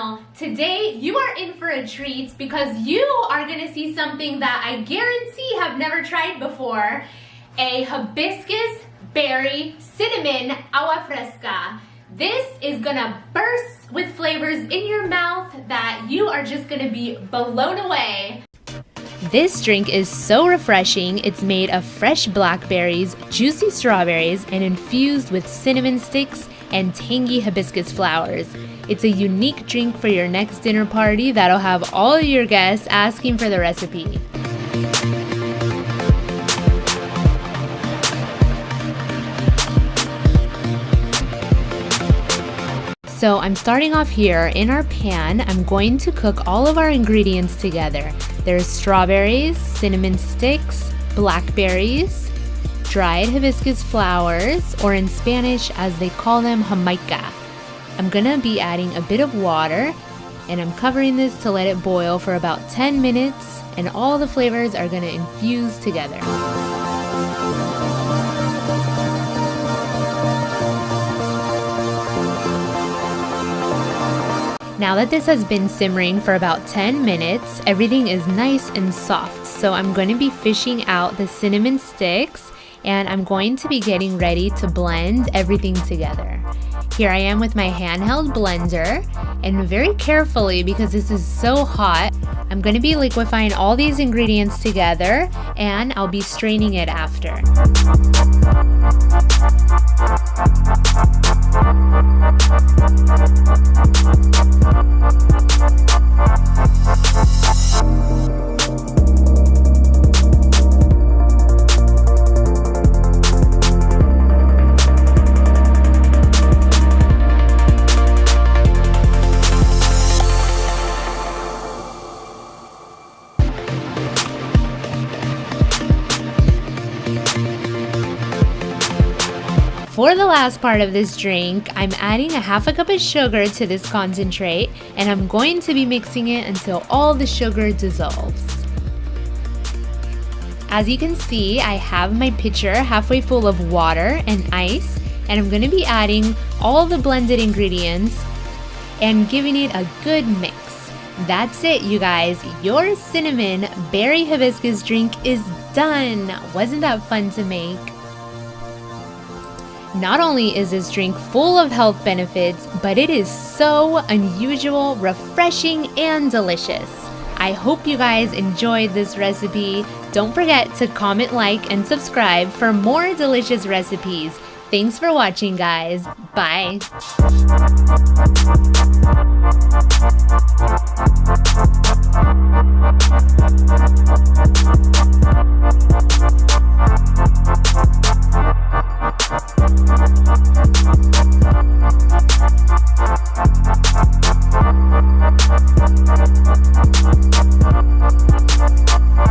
channel. Today you are in for a treat because you are gonna see something that I guarantee have never tried before. A hibiscus berry cinnamon agua fresca. This is gonna burst with flavors in your mouth that you are just gonna be blown away. This drink is so refreshing. It's made of fresh blackberries, juicy strawberries, and infused with cinnamon sticks and tangy hibiscus flowers. It's a unique drink for your next dinner party that'll have all your guests asking for the recipe. So I'm starting off here. In our pan, I'm going to cook all of our ingredients together. There's strawberries, cinnamon sticks, blackberries, dried hibiscus flowers, or in Spanish as they call them, jamaica. I'm gonna be adding a bit of water, and I'm covering this to let it boil for about 10 minutes, and all the flavors are gonna infuse together. Now that this has been simmering for about 10 minutes, everything is nice and soft. So I'm going to be fishing out the cinnamon sticks, and I'm going to be getting ready to blend everything together. Here I am with my handheld blender, and very carefully, because this is so hot, I'm going to be liquefying all these ingredients together, and I'll be straining it after. For the last part of this drink, I'm adding a half a cup of sugar to this concentrate, and I'm going to be mixing it until all the sugar dissolves. As you can see, I have my pitcher halfway full of water and ice, and I'm going to be adding all the blended ingredients and giving it a good mix. That's it, you guys. Your cinnamon berry hibiscus drink is done. Wasn't that fun to make? Not only is this drink full of health benefits, but it is so unusual, refreshing, and delicious. I hope you guys enjoyed this recipe. Don't forget to comment, like, and subscribe for more delicious recipes. Thanks for watching, guys. Bye.